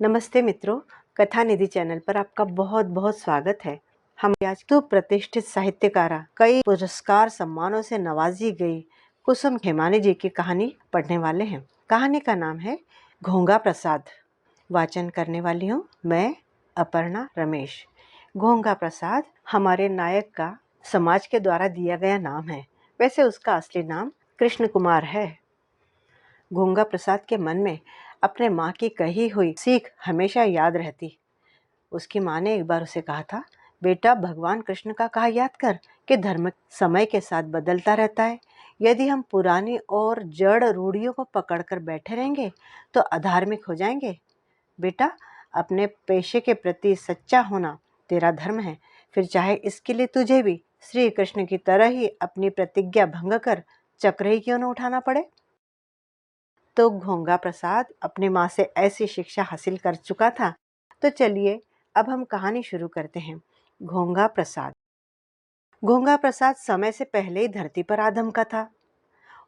नमस्ते मित्रों, कथा निधि चैनल पर आपका बहुत बहुत स्वागत है। हम आज तो प्रतिष्ठित साहित्यकारा कई पुरस्कार सम्मानों से नवाजी गई कुसुम खेमानी जी की कहानी पढ़ने वाले हैं। कहानी का नाम है घोंगा प्रसाद। वाचन करने वाली हूँ मैं, अपर्णा रमेश। घोंगा प्रसाद हमारे नायक का समाज के द्वारा दिया गया नाम है। वैसे उसका असली नाम कृष्ण कुमार है। घोंगा प्रसाद के मन में अपने माँ की कही हुई सीख हमेशा याद रहती। उसकी माँ ने एक बार उसे कहा था, बेटा भगवान कृष्ण का कहा याद कर कि धर्म समय के साथ बदलता रहता है। यदि हम पुरानी और जड़ रूढ़ियों को पकड़कर बैठे रहेंगे तो अधार्मिक हो जाएंगे। बेटा, अपने पेशे के प्रति सच्चा होना तेरा धर्म है, फिर चाहे इसके लिए तुझे भी श्री कृष्ण की तरह ही अपनी प्रतिज्ञा भंग कर चक्र ही क्यों न उठाना पड़े। तो घोंगा प्रसाद अपनी माँ से ऐसी शिक्षा हासिल कर चुका था। तो चलिए अब हम कहानी शुरू करते हैं। घोंगा प्रसाद। घोंगा प्रसाद समय से पहले ही धरती पर आदम का था।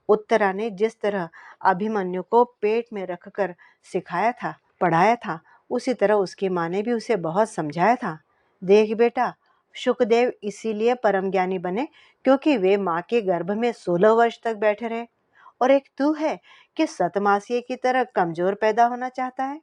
उत्तरा ने जिस तरह अभिमन्यु को पेट में रखकर सिखाया था, पढ़ाया था, उसी तरह उसकी माँ ने भी उसे बहुत समझाया था। देख बेटा, शुकदेव इसीलिए परम ज्ञानी बने क्योंकि वे माँ के गर्भ में 16 वर्ष तक बैठे रहे, और एक तू है कि सतमासीय की तरह कमजोर पैदा होना चाहता है।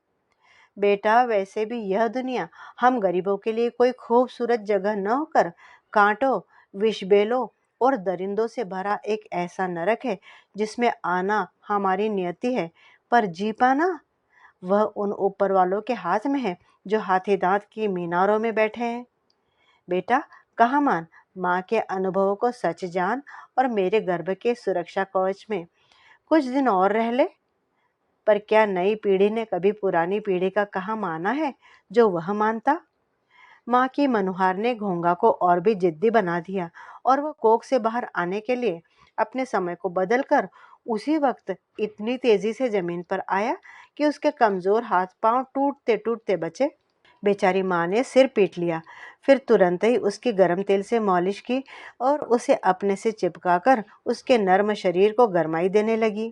बेटा, वैसे भी यह दुनिया हम गरीबों के लिए कोई खूबसूरत जगह न होकर कांटों, विषबेलों और दरिंदों से भरा एक ऐसा नरक है जिसमें आना हमारी नियति है, पर जी पाना वह उन ऊपर वालों के हाथ में है जो हाथी दांत की मीनारों में बैठे हैं। बेटा, कहा मान, माँ के अनुभवों को सच जान और मेरे गर्भ के सुरक्षा कवच में कुछ दिन और रह ले। पर क्या नई पीढ़ी ने कभी पुरानी पीढ़ी का कहा माना है जो वह मानता। माँ की मनुहार ने घोंगा को और भी जिद्दी बना दिया और वह कोख से बाहर आने के लिए अपने समय को बदलकर उसी वक्त इतनी तेजी से जमीन पर आया कि उसके कमजोर हाथ पांव टूटते टूटते बचे। बेचारी माँ ने सिर पीट लिया, फिर तुरंत ही उसकी गर्म तेल से मालिश की और उसे अपने से चिपकाकर उसके नर्म शरीर को गरमाई देने लगी।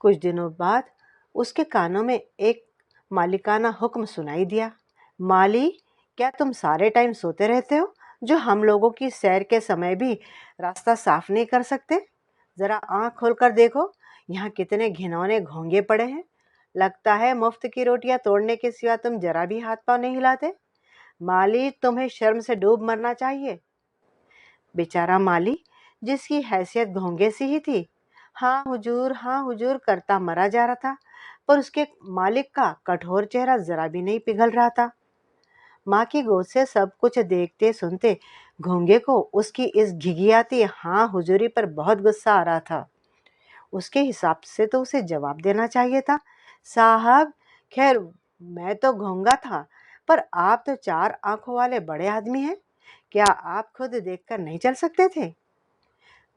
कुछ दिनों बाद उसके कानों में एक मालिकाना हुक्म सुनाई दिया। माली, क्या तुम सारे टाइम सोते रहते हो, जो हम लोगों की सैर के समय भी रास्ता साफ नहीं कर सकते? जरा आंख खोलकर देखो, यहाँ कितने घिनौने घोंगे पड़े हैं। लगता है मुफ्त की रोटियां तोड़ने के सिवा तुम जरा भी हाथ पांव नहीं हिलाते। माली, तुम्हें शर्म से डूब मरना चाहिए। बेचारा माली, जिसकी हैसियत घोंगे सी ही थी, हाँ हुजूर करता मरा जा रहा था, पर उसके मालिक का कठोर चेहरा जरा भी नहीं पिघल रहा था। माँ की गोद से सब कुछ देखते सुनते घोंगे को उसकी इस घिघियाती हाँ हुजूरी पर बहुत गुस्सा आ रहा था। उसके हिसाब से तो उसे जवाब देना चाहिए था, साहब, खैर मैं तो घोंगा था, पर आप तो 4 आंखों वाले बड़े आदमी हैं, क्या आप खुद देखकर नहीं चल सकते थे?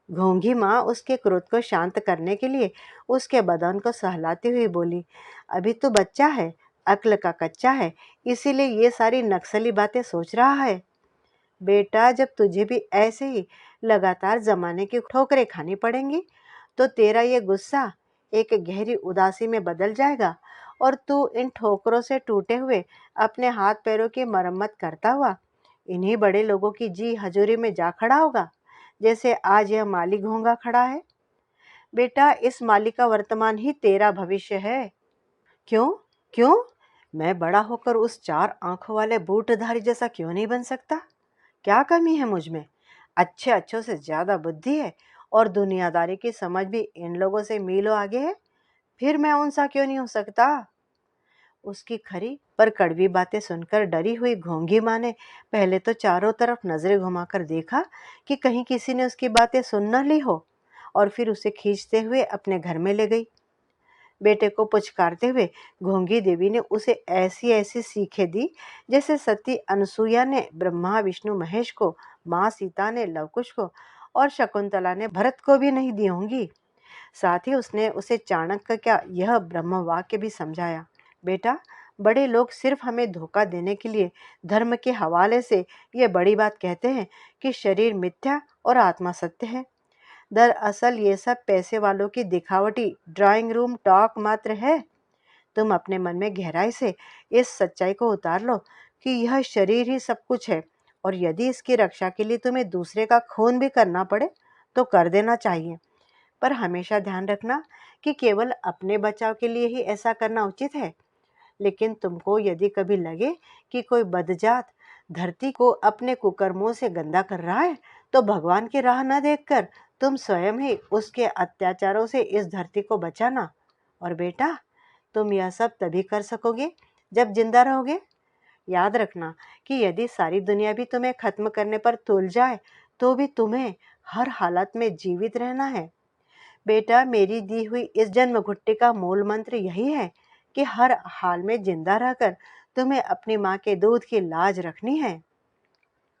घोंघी माँ उसके क्रोध को शांत करने के लिए उसके बदन को सहलाती हुई बोली, अभी तो बच्चा है, अक्ल का कच्चा है, इसीलिए ये सारी नक्सली बातें सोच रहा है। बेटा, जब तुझे भी ऐसे ही लगातार जमाने की ठोकरें खानी पड़ेंगी तो तेरा ये गुस्सा एक गहरी उदासी में बदल जाएगा और तू इन ठोकरों से टूटे हुए अपने हाथ पैरों की मरम्मत करता हुआ इन्हीं बड़े लोगों की जी हजूरी में जा खड़ा होगा, जैसे आज यह माली घोंगा खड़ा है। बेटा, इस माली का वर्तमान ही तेरा भविष्य है। क्यों? क्यों? मैं बड़ा होकर उस 4 आंखों वाले बूटधारी जैसा क्यों नहीं बन सकता? क्या कमी है मुझ में? अच्छे अच्छों से ज्यादा बुद्धि है और दुनियादारी की समझ भी इन लोगों से मीलों आगे है, फिर मैं उनसा क्यों नहीं हो सकता? उसकी खरी पर कड़वी बातें सुनकर डरी हुई घोंघी माँ ने पहले तो चारों तरफ नजरें घुमाकर देखा कि कहीं किसी ने उसकी बातें सुन न ली हो, और फिर उसे खींचते हुए अपने घर में ले गई। बेटे को पुचकारते हुए घोंघी देवी ने उसे ऐसी ऐसी सीखें दी जैसे सती अनसुईया ने ब्रह्मा विष्णु महेश को, माँ सीता ने लवकुश को और शकुंतला ने भरत को भी नहीं दी होंगी। साथ ही उसने उसे चाणक्य का यह ब्रह्म वाक्य भी समझाया, बेटा, बड़े लोग सिर्फ हमें धोखा देने के लिए धर्म के हवाले से ये बड़ी बात कहते हैं कि शरीर मिथ्या और आत्मा सत्य है। दरअसल ये सब पैसे वालों की दिखावटी ड्राइंग रूम टॉक मात्र है। तुम अपने मन में गहराई से इस सच्चाई को उतार लो कि यह शरीर ही सब कुछ है, और यदि इसकी रक्षा के लिए तुम्हें दूसरे का खून भी करना पड़े तो कर देना चाहिए। पर हमेशा ध्यान रखना कि केवल अपने बचाव के लिए ही ऐसा करना उचित है। लेकिन तुमको यदि कभी लगे कि कोई बदजात धरती को अपने कुकर्मों से गंदा कर रहा है, तो भगवान की राह न देखकर तुम स्वयं ही उसके अत्याचारों से इस धरती को बचाना। और बेटा, तुम यह सब तभी कर सकोगे जब जिंदा रहोगे। याद रखना कि यदि सारी दुनिया भी तुम्हें खत्म करने पर तुल जाए, तो भी तुम्हें हर हालत में जीवित रहना है। बेटा, मेरी दी हुई इस जन्म घुट्टी का मूल मंत्र यही है कि हर हाल में जिंदा रहकर तुम्हें अपनी माँ के दूध की लाज रखनी है।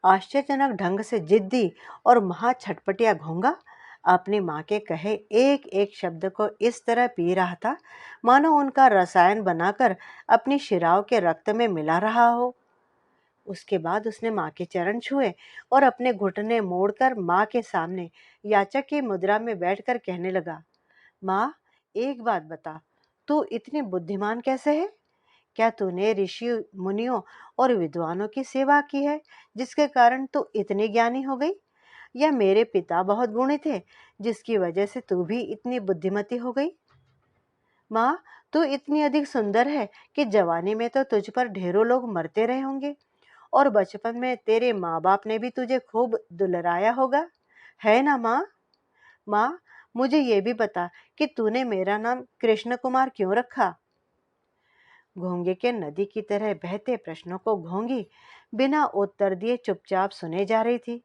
आश्चर्यजनक ढंग से जिद्दी और महा छटपटिया घोंगा अपनी माँ के कहे एक एक शब्द को इस तरह पी रहा था मानो उनका रसायन बनाकर अपनी शिराओं के रक्त में मिला रहा हो। उसके बाद उसने माँ के चरण छुए और अपने घुटने मोड़कर माँ के सामने याचक की मुद्रा में बैठकर कहने लगा, माँ, एक बात बता, तू इतनी बुद्धिमान कैसे है? क्या तूने ऋषि मुनियों और विद्वानों की सेवा की है जिसके कारण तू इतनी ज्ञानी हो गई, या मेरे पिता बहुत गुणी थे जिसकी वजह से तू भी इतनी बुद्धिमती हो गई? माँ, तू इतनी अधिक सुंदर है कि जवानी में तो तुझ पर ढेरों लोग मरते रहे होंगे, और बचपन में तेरे माँ बाप ने भी तुझे खूब दुलराया होगा, है ना माँ? माँ, मुझे ये भी बता कि तूने मेरा नाम कृष्ण कुमार क्यों रखा? घोंगे के नदी की तरह बहते प्रश्नों को घोंगी बिना उत्तर दिए चुपचाप सुने जा रही थी।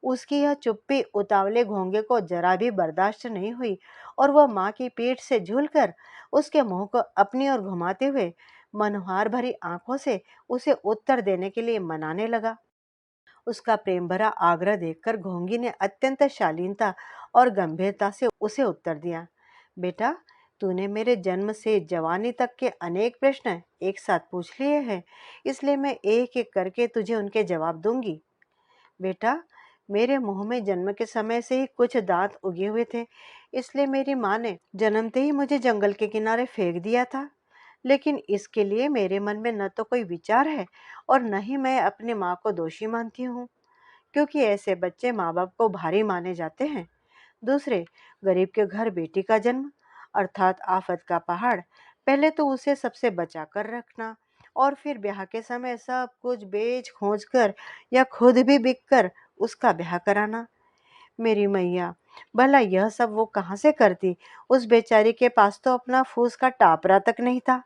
उसकी यह चुप्पी उतावले घोंगे को जरा भी बर्दाश्त नहीं हुई, और वह माँ की पीठ से झूलकर उसके मुंह को अपनी ओर घुमाते हुए मनोहार भरी आंखों से उसे उत्तर देने के लिए मनाने लगा। उसका प्रेम भरा आग्रह देखकर घोंगी ने अत्यंत शालीनता और गंभीरता से उसे उत्तर दिया, बेटा, तूने मेरे जन्म से जवानी तक के अनेक प्रश्न एक साथ पूछ लिए हैं, इसलिए मैं एक एक करके तुझे उनके जवाब दूंगी। बेटा, मेरे मुंह में जन्म के समय से ही कुछ दांत उगे हुए थे, इसलिए मेरी माँ ने जन्मते ही मुझे जंगल के किनारे फेंक दिया था। लेकिन इसके लिए मेरे मन में न तो कोई विचार है और न ही मैं अपनी माँ को दोषी मानती हूँ, क्योंकि ऐसे बच्चे माँ बाप को भारी माने जाते हैं। दूसरे, गरीब के घर बेटी का जन्म अर्थात आफत का पहाड़। पहले तो उसे सबसे बचा कर रखना, और फिर ब्याह के समय सब कुछ बेच खोज कर या खुद भी बिक कर उसका ब्याह कराना। मेरी मैया, भला यह सब वो कहाँ से करती? उस बेचारी के पास तो अपना फूस का टापरा तक नहीं था,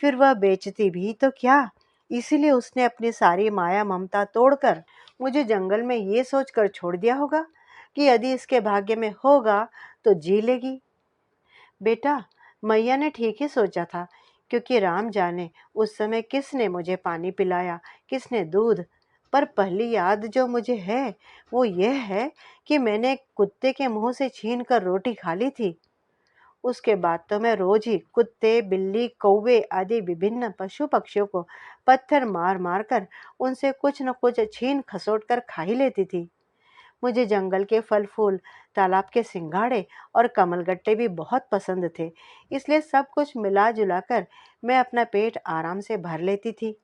फिर वह बेचती भी तो क्या? इसीलिए उसने अपनी सारी माया ममता तोड़कर मुझे जंगल में ये सोचकर छोड़ दिया होगा कि यदि इसके भाग्य में होगा तो जी लेगी। बेटा, मैया ने ठीक ही सोचा था, क्योंकि राम जाने उस समय किसने मुझे पानी पिलाया, किसने दूध। पर पहली याद जो मुझे है वो यह है कि मैंने कुत्ते के मुंह से छीन कर रोटी खा ली थी। उसके बाद तो मैं रोज ही कुत्ते, बिल्ली, कौवे आदि विभिन्न पशु पक्षियों को पत्थर मार मार कर उनसे कुछ न कुछ छीन खसोट कर खा ही लेती थी। मुझे जंगल के फल फूल, तालाब के सिंघाड़े और कमलगट्टे भी बहुत पसंद थे, इसलिए सब कुछ मिला जुला कर मैं अपना पेट आराम से भर लेती थी।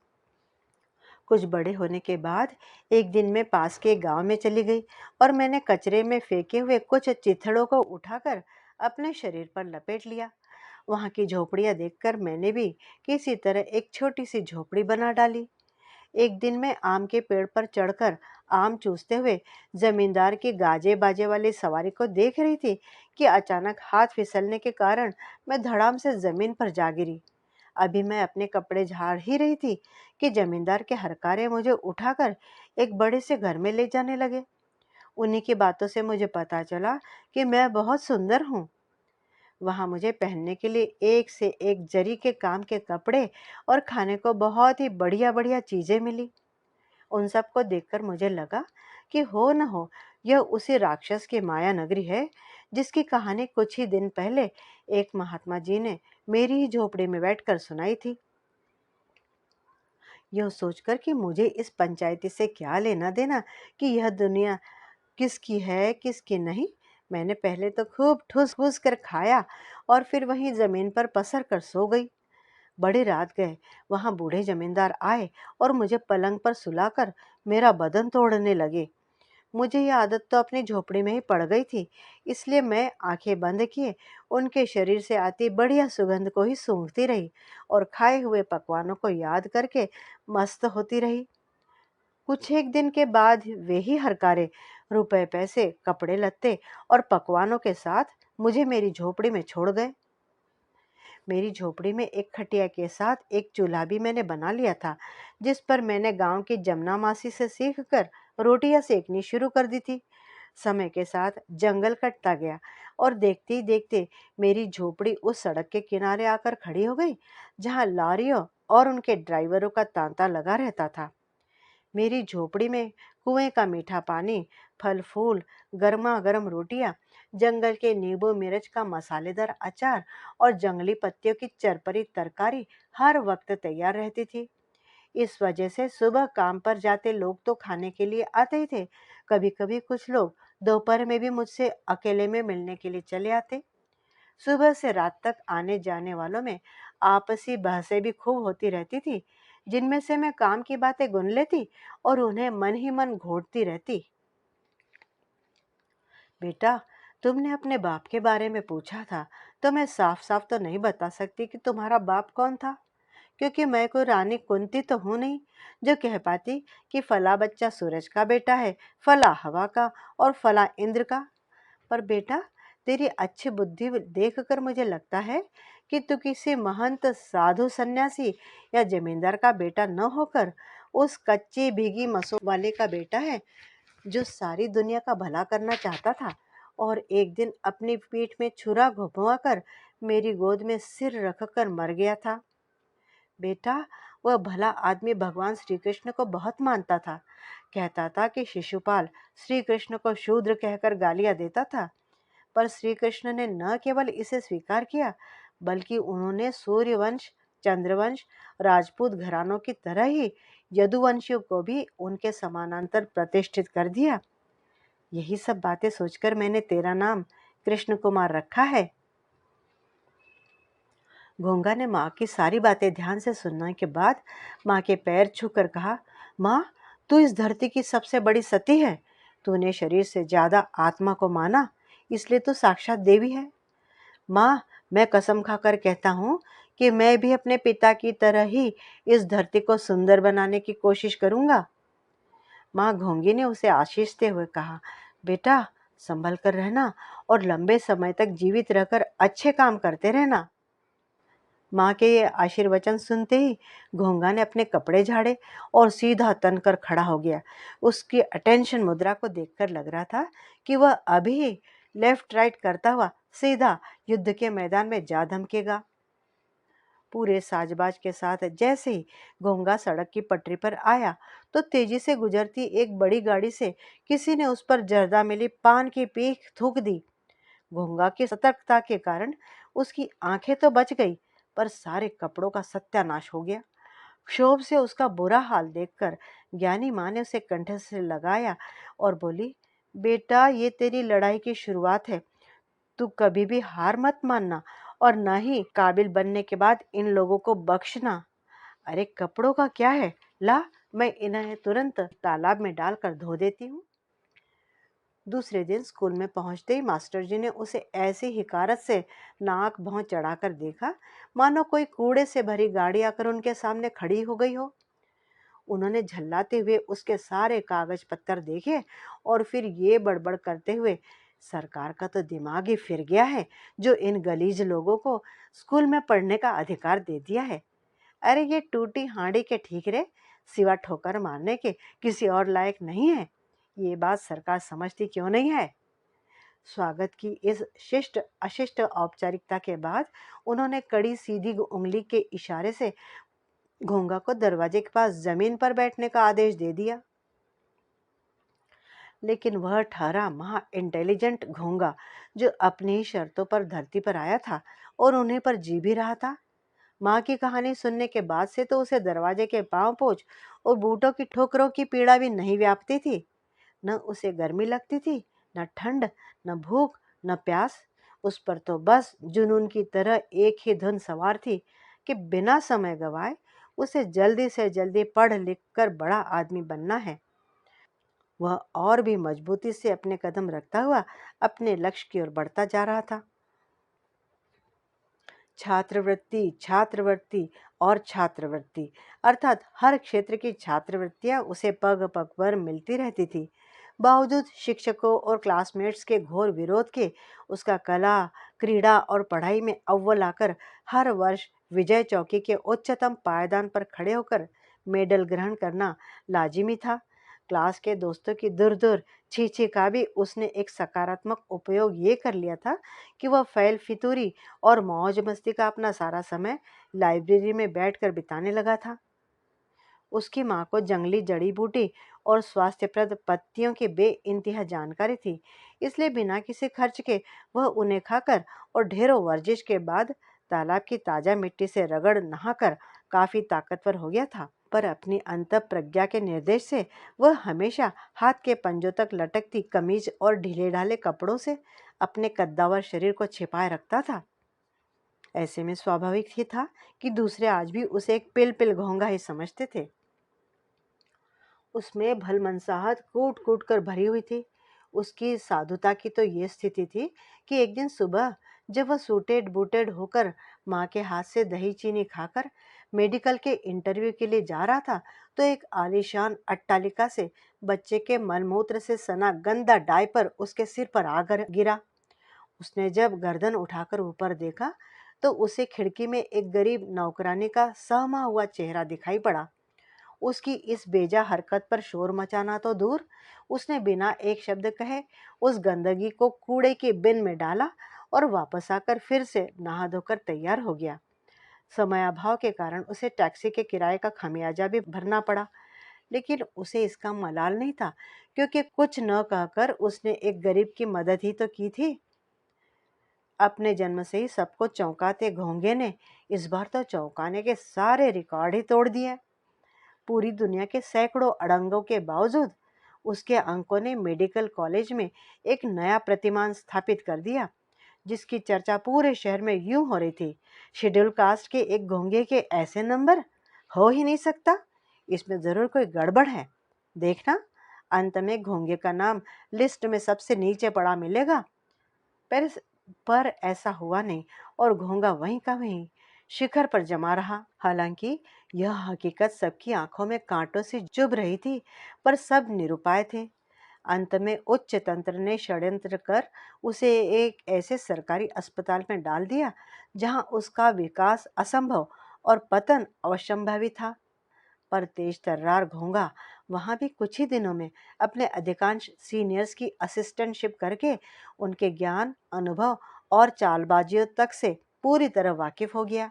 कुछ बड़े होने के बाद एक दिन मैं पास के गांव में चली गई, और मैंने कचरे में फेंके हुए कुछ चिथड़ों को उठाकर अपने शरीर पर लपेट लिया। वहां की झोपड़ियां देखकर मैंने भी किसी तरह एक छोटी सी झोपड़ी बना डाली। एक दिन मैं आम के पेड़ पर चढ़कर आम चूसते हुए जमींदार की गाजे बाजे वाली सवारी को देख रही थी कि अचानक हाथ फिसलने के कारण मैं धड़ाम से जमीन पर जा गिरी। अभी मैं अपने कपड़े झाड़ ही रही थी कि जमींदार के हरकारे मुझे उठाकर एक बड़े से घर में ले जाने लगे। उन्हीं की बातों से मुझे पता चला कि मैं बहुत सुंदर हूँ। वहां मुझे पहनने के लिए एक से एक जरी के काम के कपड़े और खाने को बहुत ही बढ़िया बढ़िया चीजें मिली। उन सब को देखकर मुझे लगा कि हो न हो यह उसी राक्षस की माया नगरी है जिसकी कहानी कुछ ही दिन पहले एक महात्मा जी ने मेरी ही झोपड़ी में बैठकर सुनाई थी। यह सोचकर कि मुझे इस पंचायती से क्या लेना देना कि यह दुनिया किसकी है किसकी नहीं, मैंने पहले तो खूब ठूस फूस कर खाया और फिर वहीं जमीन पर पसर कर सो गई। बड़ी रात गए, वहाँ बूढ़े जमींदार आए और मुझे पलंग पर सुलाकर मेरा बदन तोड़ने लगे। मुझे ये आदत तो अपनी झोपड़ी में ही पड़ गई थी, इसलिए मैं आंखें बंद किए उनके शरीर से आती बढ़िया सुगंध को ही सूंघती रही और खाए हुए पकवानों को याद करके मस्त होती रही। कुछ एक दिन के बाद वे ही हरकारे रुपए पैसे कपड़े लत्ते और पकवानों के साथ मुझे मेरी झोपड़ी में छोड़ गए। मेरी झोपड़ी में एक खटिया के साथ एक चूल्हा भी मैंने बना लिया था, जिस पर मैंने गांव की जमुना मासी से सीखकर रोटियां सेकनी शुरू कर दी थी। समय के साथ जंगल कटता गया और देखते ही देखते मेरी झोपड़ी उस सड़क के किनारे आकर खड़ी हो गई, जहां लॉरियों और उनके ड्राइवरों का तांता लगा रहता था। मेरी झोपड़ी में कुएं का मीठा पानी, फल फूल, गर्मा गर्म रोटियां, जंगल के नींबू मिर्च का मसालेदार अचार और जंगली पत्तियों की चरपरी तरकारी हर वक्त तैयार रहती थी। इस वजह से सुबह काम पर जाते लोग तो खाने के लिए आते ही थे। कभी कभी कुछ लोग दोपहर में भी मुझसे अकेले में मिलने के लिए चले आते। सुबह से रात तक आने जाने वालों में आपसी बहसें भी खूब होती रहती थी, जिनमें से मैं काम की बातें गुन लेती और उन्हें मन ही मन घोटती रहती। बेटा, तुमने अपने बाप के बारे में पूछा था, तो मैं साफ साफ तो नहीं बता सकती कि तुम्हारा बाप कौन था, क्योंकि मैं कोई रानी कुंती तो हूं नहीं जो कह पाती कि फला बच्चा सूरज का बेटा है, फला हवा का और फला इंद्र का। पर बेटा, तेरी अच्छी बुद्धि देखकर मुझे लगता है कि तू किसी महंत साधु सन्यासी या जमींदार का बेटा न होकर उस कच्ची भीगी मसूम वाले का बेटा है, जो सारी दुनिया का भला करना चाहता था और एक दिन अपनी पीठ में छुरा घुमवा कर मेरी गोद में सिर रखकर मर गया था। बेटा, वह भला आदमी भगवान श्री कृष्ण को बहुत मानता था। कहता था कि शिशुपाल श्री कृष्ण को शूद्र कहकर गालियां देता था, पर श्री कृष्ण ने न केवल इसे स्वीकार किया, बल्कि उन्होंने सूर्यवंश, चंद्रवंश, राजपूत घरानों की तरह ही यदुवंशियों को भी उनके समानांतर प्रतिष्ठित कर दिया। यही सब बातें सोचकर मैंने तेरा नाम कृष्ण कुमार रखा है। घोंगा ने माँ की सारी बातें ध्यान से सुनने के बाद माँ के पैर छूकर कहा, माँ, तू इस धरती की सबसे बड़ी सती है। तूने शरीर से ज्यादा आत्मा को माना, इसलिए तू साक्षात देवी है। माँ, मैं कसम खाकर कहता हूँ कि मैं भी अपने पिता की तरह ही इस धरती को सुंदर बनाने की कोशिश करूंगा। माँ घोंगी ने उसे आशीष देते हुए कहा, बेटा, संभल कर रहना और लंबे समय तक जीवित रहकर अच्छे काम करते रहना। माँ के ये आशीर्वचन सुनते ही घोंगा ने अपने कपड़े झाड़े और सीधा तनकर खड़ा हो गया। उसकी अटेंशन मुद्रा को देखकर लग रहा था कि वह अभी लेफ्ट राइट करता हुआ सीधा युद्ध के मैदान में जा धमकेगा। पूरे साजबाज के साथ जैसे ही घोंगा सड़क की पटरी पर आया, तो तेजी से गुजरती एक बड़ी गाड़ी से किसी ने उस पर जर्दा मिली पान की पीक थूक दी। घोंगा की सतर्कता के कारण उसकी आंखें तो बच गई, पर सारे कपड़ों का सत्यानाश हो गया। क्षोभ से उसका बुरा हाल देखकर ज्ञानी माँ ने उसे कंठ से लगाया और बोली, बेटा, ये तेरी लड़ाई की शुरुआत है। तू कभी भी हार मत मानना और न ही काबिल बनने के बाद इन लोगों को बख्शना। अरे, कपड़ों का क्या है, ला, मैं इन्हें तुरंत तालाब में डालकर धो देती हूँ। दूसरे दिन स्कूल में पहुंचते ही मास्टर जी ने उसे ऐसी हिकारत से नाक भौं चढ़ाकर देखा, मानो कोई कूड़े से भरी गाड़ी आकर उनके सामने खड़ी हो गई हो। उन्होंने झल्लाते हुए उसके सारे कागज पत्तर देखे और फिर ये बड़बड़ करते हुए, सरकार का तो दिमाग ही फिर गया है, जो इन गलीज लोगों को स्कूल में पढ़ने का अधिकार दे दिया है। अरे, ये टूटी हांडी के ठीकरे सिवा ठोकर मारने के किसी और लायक नहीं है। ये बात सरकार समझती क्यों नहीं है? स्वागत की इस शिष्ट अशिष्ट औपचारिकता के बाद उन्होंने कड़ी सीधी उंगली के इशारे से घोंगा को दरवाजे के पास जमीन पर बैठने का आदेश दे दिया। लेकिन वह ठहरा महा इंटेलिजेंट घोंगा, जो अपनी ही शर्तों पर धरती पर आया था और उन्हें पर जी भी रहा था। माँ की कहानी सुनने के बाद से तो उसे दरवाजे के पांव पोछ और बूटों की ठोकरों की पीड़ा भी नहीं व्यापती थी। न उसे गर्मी लगती थी, न ठंड, न भूख, न प्यास। उस पर तो बस जुनून की तरह एक ही धुन सवार थी कि बिना समय गवाए उसे जल्दी से जल्दी पढ़ लिख कर बड़ा आदमी बनना है। वह और भी मजबूती से अपने कदम रखता हुआ अपने लक्ष्य की ओर बढ़ता जा रहा था। छात्रवृत्ति, छात्रवृत्ति और छात्रवृत्ति, अर्थात हर क्षेत्र की छात्रवृत्तियां उसे पग पग पर मिलती रहती थी। बावजूद शिक्षकों और क्लासमेट्स के घोर विरोध के उसका कला, क्रीड़ा और पढ़ाई में अव्वल आकर हर वर्ष विजय चौकी के उच्चतम पायदान पर खड़े होकर मेडल ग्रहण करना लाजिमी था। क्लास के दोस्तों की दूर दूर छी छी का भी उसने एक सकारात्मक उपयोग ये कर लिया था कि वह फैल फितूरी और मौज मस्ती का अपना सारा समय लाइब्रेरी में बैठकर बिताने लगा था। उसकी माँ को जंगली जड़ी बूटी और स्वास्थ्यप्रद पत्तियों की बेइंतहा जानकारी थी, इसलिए बिना किसी खर्च के वह उन्हें खाकर और ढेरों वर्जिश के बाद तालाब की ताजा मिट्टी से रगड़ नहाकर काफी ताकतवर हो गया था। पर अपनी अंतः प्रज्ञा के निर्देश से वह हमेशा हाथ के पंजों तक लटकती कमीज और ढीले ढाले कपड़ों से अपने कद्दावर शरीर को छिपाए रखता था। ऐसे में स्वाभाविक ही था कि दूसरे आज भी उसे एक पिल पिल घोंघा ही समझते थे। उसमें भलमनसाहत कूट कूट कर भरी हुई थी। उसकी साधुता की तो ये स्थिति थी कि एक दिन सुबह जब वह सूटेड बूटेड होकर माँ के हाथ से दही चीनी खाकर मेडिकल के इंटरव्यू के लिए जा रहा था, तो एक आलीशान अट्टालिका से बच्चे के मलमूत्र से सना गंदा डायपर उसके सिर पर आकर गिरा। उसने जब गर्दन उठाकर ऊपर देखा तो उसे खिड़की में एक गरीब नौकरानी का सहमा हुआ चेहरा दिखाई पड़ा। उसकी इस बेजा हरकत पर शोर मचाना तो दूर, उसने बिना एक शब्द कहे उस गंदगी को कूड़े के बिन में डाला और वापस आकर फिर से नहा धोकर तैयार हो गया। समयाभाव के कारण उसे टैक्सी के किराए का खमियाजा भी भरना पड़ा, लेकिन उसे इसका मलाल नहीं था, क्योंकि कुछ न कहकर उसने एक गरीब की मदद ही तो की थी। अपने जन्म से ही सबको चौंकाते घोंघे ने इस बार तो चौंकाने के सारे रिकॉर्ड ही तोड़ दिए। पूरी दुनिया के सैकड़ों अड़ंगों के बावजूद उसके अंकों ने मेडिकल कॉलेज में एक नया प्रतिमान स्थापित कर दिया, जिसकी चर्चा पूरे शहर में यूं हो रही थी, शेड्यूल कास्ट के एक घोंघे के ऐसे नंबर हो ही नहीं सकता, इसमें जरूर कोई गड़बड़ है। देखना, अंत में घोंघे का नाम लिस्ट में सबसे नीचे पड़ा मिलेगा। पर पर ऐसा हुआ नहीं और घोंघा वहीं का वहीं शिखर पर जमा रहा। हालांकि यह हकीकत सबकी आंखों में कांटों से चुभ रही थी, पर सब निरुपाय थे। अंत में उच्च तंत्र ने षड्यंत्र कर उसे एक ऐसे सरकारी अस्पताल में डाल दिया जहां उसका विकास असंभव और पतन अवश्यंभावी था। पर तेज तर्रार घोंघा वहां भी कुछ ही दिनों में अपने अधिकांश सीनियर्स की असिस्टेंटशिप करके उनके ज्ञान, अनुभव और चालबाजियों तक से पूरी तरह वाकिफ हो गया।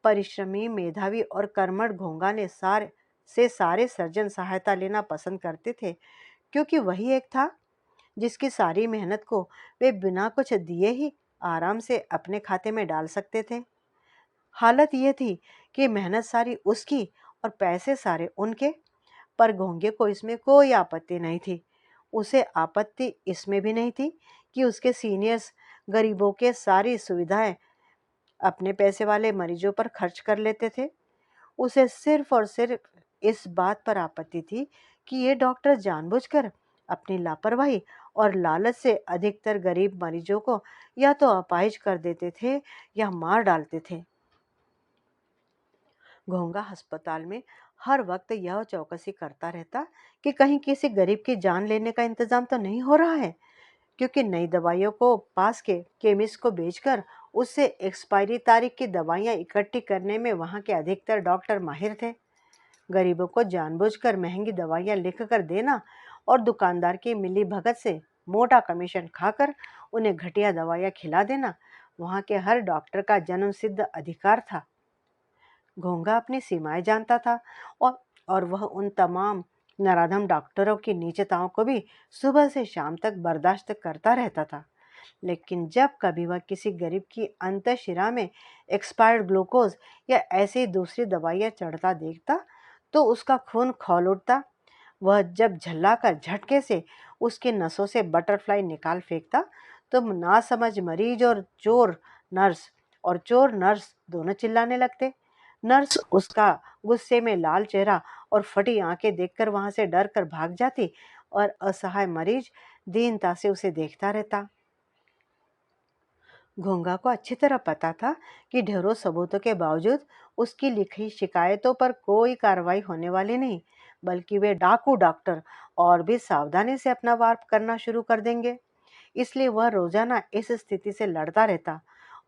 परिश्रमी, मेधावी और कर्मठ घोंघा ने सारे सर्जन सहायता लेना पसंद करते थे, क्योंकि वही एक था जिसकी सारी मेहनत को वे बिना कुछ दिए ही आराम से अपने खाते में डाल सकते थे। हालत यह थी कि मेहनत सारी उसकी और पैसे सारे उनके, पर घोंघे को इसमें कोई आपत्ति नहीं थी। उसे आपत्ति इसमें भी नहीं थी कि उसके सीनियर्स गरीबों के सारी सुविधाएं अपने पैसे वाले मरीजों पर खर्च कर लेते थे। उसे सिर्फ और सिर्फ इस बात पर आपत्ति थी कि ये डॉक्टर जानबूझकर अपनी लापरवाही और लालच से अधिकतर गरीब मरीजों को या तो अपाहिज कर देते थे या मार डालते थे। घोंघा अस्पताल में हर वक्त यह चौकसी करता रहता कि कहीं किसी गरीब की जान लेने का इंतजाम तो नहीं हो रहा है, क्योंकि नई दवाइयों को पास के केमिस्ट को बेचकर उससे एक्सपायरी तारीख की दवाइयां इकट्ठी करने में वहां के अधिकतर डॉक्टर माहिर थे। गरीबों को जानबूझकर महंगी दवाइयां लिखकर देना और दुकानदार की मिली भगत से मोटा कमीशन खाकर उन्हें घटिया दवाइयां खिला देना वहां के हर डॉक्टर का जन्म सिद्ध अधिकार था। घोंघा अपनी सीमाएं जानता था और वह उन तमाम नराधम डॉक्टरों की नीचताओं को भी सुबह से शाम तक बर्दाश्त करता रहता था। लेकिन जब कभी वह किसी गरीब की अंतःशिरा में एक्सपायर्ड ग्लूकोज या ऐसी दूसरी दवाइयां चढ़ता देखता तो उसका खून खौल उठता। वह जब झल्लाकर झटके से उसकी नसों से बटरफ्लाई निकाल फेंकता तो नासमझ मरीज और चोर नर्स दोनों चिल्लाने लगते। नर्स उसका गुस्से में लाल चेहरा और फटी आंखें देखकर वहां से डर कर भाग जाती और असहाय मरीज दीनता से उसे देखता रहता। घोंगा को अच्छी तरह पता था कि ढेरों सबूतों के बावजूद उसकी लिखी शिकायतों पर कोई कार्रवाई होने वाली नहीं, बल्कि वे डाकू डॉक्टर और भी सावधानी से अपना वार करना शुरू कर देंगे। इसलिए वह रोजाना इस स्थिति से लड़ता रहता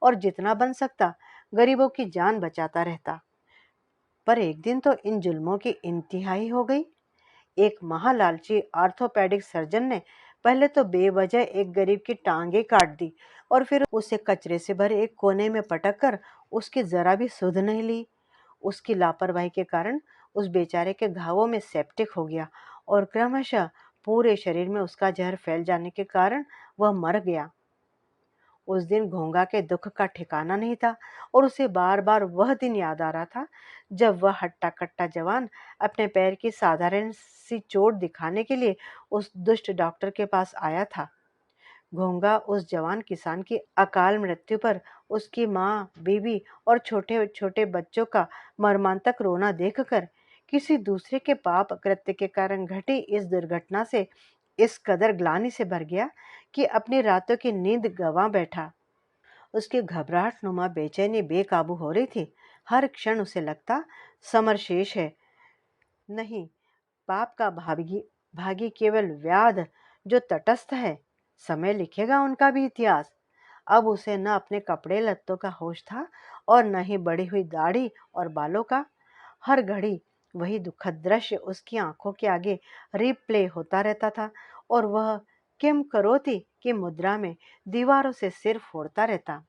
और जितना बन सकता गरीबों की जान बचाता रहता। पर एक दिन तो इन जुल्मों की इंतहाई हो गई। एक महालालची आर्थोपेडिक सर्जन ने पहले तो बेवजह एक गरीब की टांगे काट दी और फिर उसे कचरे से भरे एक कोने में पटक कर उसकी जरा भी सुध नहीं ली। उसकी लापरवाही के कारण उस बेचारे के घावों में सेप्टिक हो गया और क्रमशः पूरे शरीर में उसका जहर फैल जाने के कारण वह मर गया। उस दिन घोंगा के दुख का ठिकाना नहीं था और उसे बार बार वह दिन याद आ रहा था जब वह हट्टा कट्टा जवान अपने पैर की साधारण सी चोट दिखाने के लिए उस दुष्ट डॉक्टर के पास आया था। घोंगा उस जवान किसान की अकाल मृत्यु पर उसकी माँ, बीवी और छोटे छोटे बच्चों का मर्मांतक रोना देखकर किसी दूसरे के पाप कृत्य के कारण घटी इस दुर्घटना से इस कदर ग्लानि से भर गया कि अपनी रातों की नींद गंवा बैठा। उसकी घबराहट नुमा बेचैनी बेकाबू हो रही थी। हर क्षण उसे लगता समर शेष है। नहीं, पाप का भागी भागी केवल व्याध जो तटस्थ है, समय लिखेगा उनका भी इतिहास। अब उसे न अपने कपड़े लत्तों का होश था और न ही बढ़ी हुई दाढ़ी और बालों का। हर घड़ी वही दुखद दृश्य उसकी आंखों के आगे रिप्ले होता रहता था और वह किम करोति की मुद्रा में दीवारों से सिर फोड़ता रहता।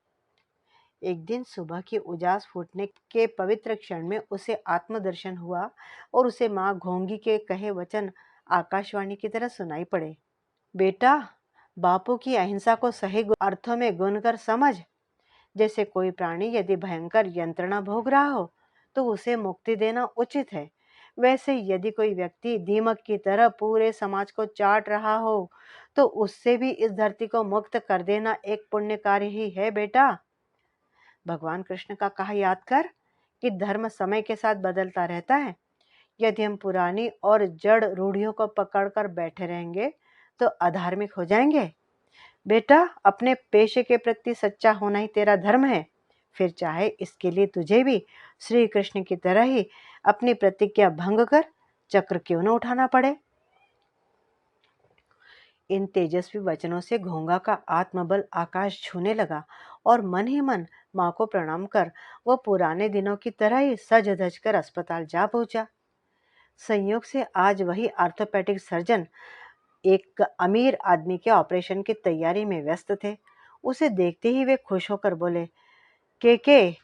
एक दिन सुबह की उजास फूटने के पवित्र क्षण में उसे आत्मदर्शन हुआ और उसे माँ घोंगी के कहे वचन आकाशवाणी की तरह सुनाई पड़े। बेटा, बापू की अहिंसा को सही अर्थों में गुन कर समझ। जैसे कोई प्राणी यदि भयंकर यंत्रणा भोग रहा हो तो उसे मुक्ति देना उचित है, वैसे यदि कोई व्यक्ति दीमक की तरह पूरे समाज को चाट रहा हो तो उससे भी इस धरती को मुक्त कर देना एक पुण्य कार्य ही है बेटा। भगवान कृष्ण का कहा याद कर कि धर्म समय के साथ बदलता रहता है। यदि हम पुरानी और जड़ रूढ़ियों को पकड़कर बैठे रहेंगे तो अधार्मिक हो जाएंगे। बेटा, अपने पेशे के प्रति सच्चा होना ही तेरा धर्म है, फिर चाहे इसके लिए तुझे भी श्री कृष्ण की तरह ही अपनी प्रतिज्ञा भंग कर चक्र क्यों न उठाना पड़े। इन तेजस्वी वचनों से घोंगा का आत्मबल आकाश छूने लगा और मन ही मन माँ को प्रणाम कर वह पुराने दिनों की तरह ही सज धज कर अस्पताल जा पहुंचा। संयोग से आज वही आर्थोपेडिक सर्जन एक अमीर आदमी के ऑपरेशन की तैयारी में व्यस्त थे। उसे देखते ही वे खुश होकर बोले, के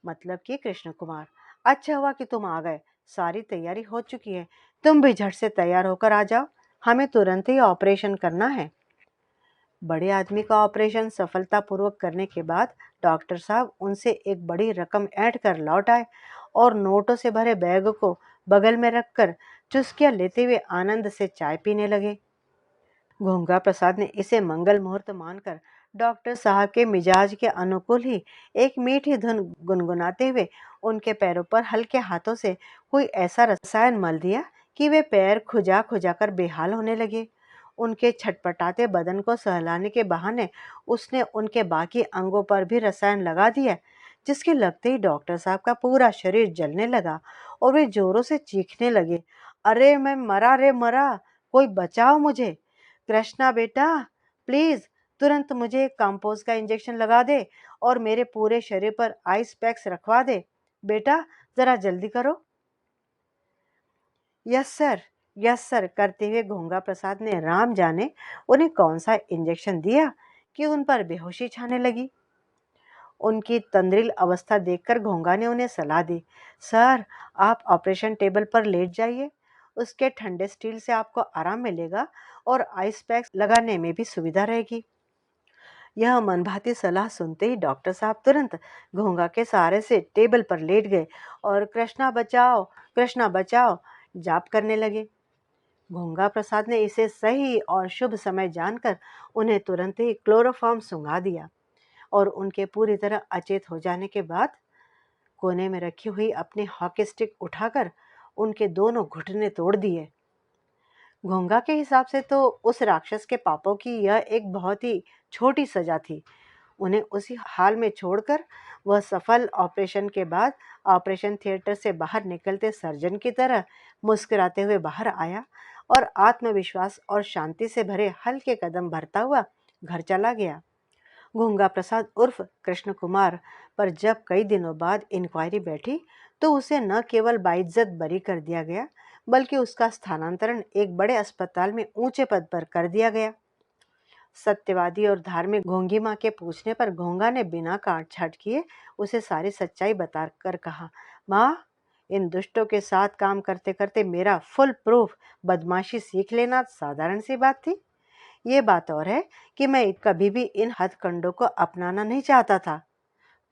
मतलब कि कृष्ण कुमार, अच्छा हुआ कि तुम आ गए। सारी तैयारी हो चुकी है, तुम भी झट से तैयार होकर आ जाओ, हमें तुरंत ही ऑपरेशन करना है। बड़े आदमी का ऑपरेशन सफलतापूर्वक करने के बाद डॉक्टर साहब उनसे एक बड़ी रकम ऐंठ कर लौट आए और नोटों से भरे बैग को बगल में रखकर चुस्कियां लेते हुए आनंद से चाय पीने लगे। घोंगा प्रसाद ने इसे मंगल मुहूर्त मानकर डॉक्टर साहब के मिजाज के अनुकूल ही एक मीठी धुन गुनगुनाते हुए उनके पैरों पर हल्के हाथों से कोई ऐसा रसायन मल दिया कि वे पैर खुजा खुजा कर बेहाल होने लगे। उनके छटपटाते बदन को सहलाने के बहाने उसने उनके बाकी अंगों पर भी रसायन लगा दिया, जिसके लगते ही डॉक्टर साहब का पूरा शरीर जलने लगा और वे जोरों से चीखने लगे, अरे मैं मरा रे मरा, कोई बचाओ मुझे। कृष्णा बेटा, प्लीज तुरंत मुझे एक कंपोज का इंजेक्शन लगा दे और मेरे पूरे शरीर पर आइस पैक्स रखवा दे। बेटा, जरा जल्दी करो। यस सर, यस सर करते हुए घोंगा प्रसाद ने राम जाने उन्हें कौन सा इंजेक्शन दिया कि उन पर बेहोशी छाने लगी। उनकी तंद्रिल अवस्था देखकर घोंगा ने उन्हें सलाह दी, सर आप ऑपरेशन टेबल पर लेट जाइए, उसके ठंडे स्टील से आपको आराम मिलेगा और आइस पैक्स लगाने में भी सुविधा रहेगी। यह मनभाती सलाह सुनते ही डॉक्टर साहब तुरंत घोंगा के सहारे से टेबल पर लेट गए और कृष्णा बचाओ जाप करने लगे। घोंगा प्रसाद ने इसे सही और शुभ समय जानकर उन्हें तुरंत ही क्लोरोफॉर्म सुंघा दिया और उनके पूरी तरह अचेत हो जाने के बाद कोने में रखी हुई अपनी हॉकी स्टिक उठाकर उनके दोनों घुटने तोड़ दिए। घोंघा के हिसाब से तो उस राक्षस के पापों की यह एक बहुत ही छोटी सजा थी। उन्हें उसी हाल में छोड़कर वह सफल ऑपरेशन के बाद ऑपरेशन थिएटर से बाहर निकलते सर्जन की तरह मुस्कुराते हुए बाहर आया और आत्मविश्वास और शांति से भरे हल्के कदम भरता हुआ घर चला गया। गूंगा प्रसाद उर्फ कृष्ण कुमार पर जब कई दिनों बाद इंक्वायरी बैठी तो उसे न केवल बाइज्जत बरी कर दिया गया बल्कि उसका स्थानांतरण एक बड़े अस्पताल में ऊंचे पद पर कर दिया गया। सत्यवादी और धार्मिक घोंगी माँ के पूछने पर घोंगा ने बिना काट छाट किए उसे सारी सच्चाई बताकर कहा, माँ, इन दुष्टों के साथ काम करते करते मेरा फुल प्रूफ बदमाशी सीख लेना साधारण सी बात थी। ये बात और है कि मैं कभी भी इन हथकंडों को अपनाना नहीं चाहता था।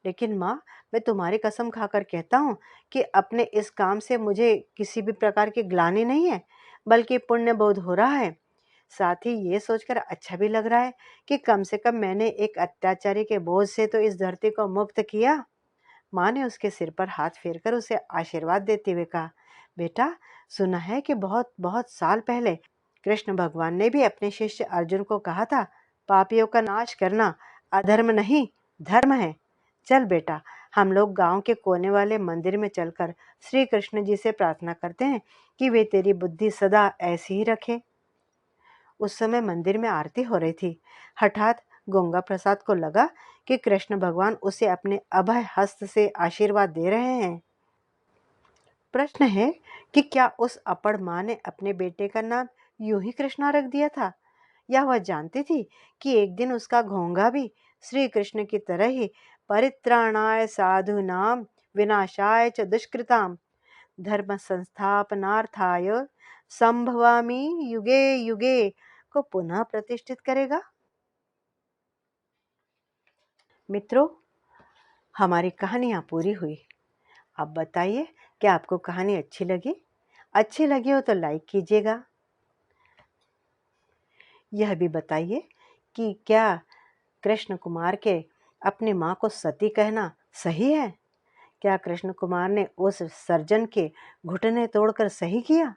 लेकिन माँ, मैं तुम्हारी कसम खाकर कहता हूँ कि अपने इस काम से मुझे किसी भी प्रकार की ग्लानि नहीं है, बल्कि पुण्य बोध हो रहा है। साथ ही ये सोचकर अच्छा भी लग रहा है कि कम से कम मैंने एक अत्याचारी के बोझ से तो इस धरती को मुक्त किया। माँ ने उसके सिर पर हाथ फेरकर उसे आशीर्वाद देते हुए कहा, बेटा, सुना है कि बहुत बहुत साल पहले कृष्ण भगवान ने भी अपने शिष्य अर्जुन को कहा था, पापियों का नाश करना अधर्म नहीं, धर्म है। चल बेटा, हम लोग गांव के कोने वाले मंदिर में चलकर श्री कृष्ण जी से प्रार्थना करते हैं कि वे तेरी बुद्धि सदा ऐसी ही रखें। उस समय मंदिर में आरती हो रही थी। हठात गंगा प्रसाद को लगा कि कृष्ण भगवान उसे अपने अभय हस्त से आशीर्वाद दे रहे हैं। प्रश्न है कि क्या उस अपड़ माँ ने अपने बेटे का नाम यूं ही कृष्णा रख दिया था, या वह जानती थी कि एक दिन उसका घोंघा भी श्री कृष्ण की तरह ही परित्राणाय साधूनाम विनाशाय च दुष्कृताम धर्म संस्थापनार्थाय संभवामि युगे युगे को पुनः प्रतिष्ठित करेगा। मित्रों, हमारी कहानियाँ पूरी हुई। अब बताइए, क्या आपको कहानी अच्छी लगी? अच्छी लगी हो तो लाइक कीजिएगा। यह भी बताइए कि क्या कृष्ण कुमार के अपनी माँ को सती कहना सही है? क्या कृष्ण कुमार ने उस सर्जन के घुटने तोड़कर सही किया,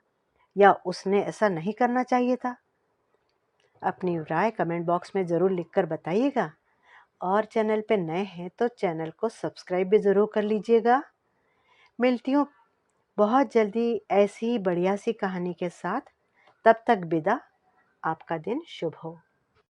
या उसने ऐसा नहीं करना चाहिए था? अपनी राय कमेंट बॉक्स में ज़रूर लिखकर बताइएगा। और चैनल पे नए हैं तो चैनल को सब्सक्राइब भी ज़रूर कर लीजिएगा। मिलती हूँ बहुत जल्दी ऐसी ही बढ़िया सी कहानी के साथ। तब तक विदा। आपका दिन शुभ हो।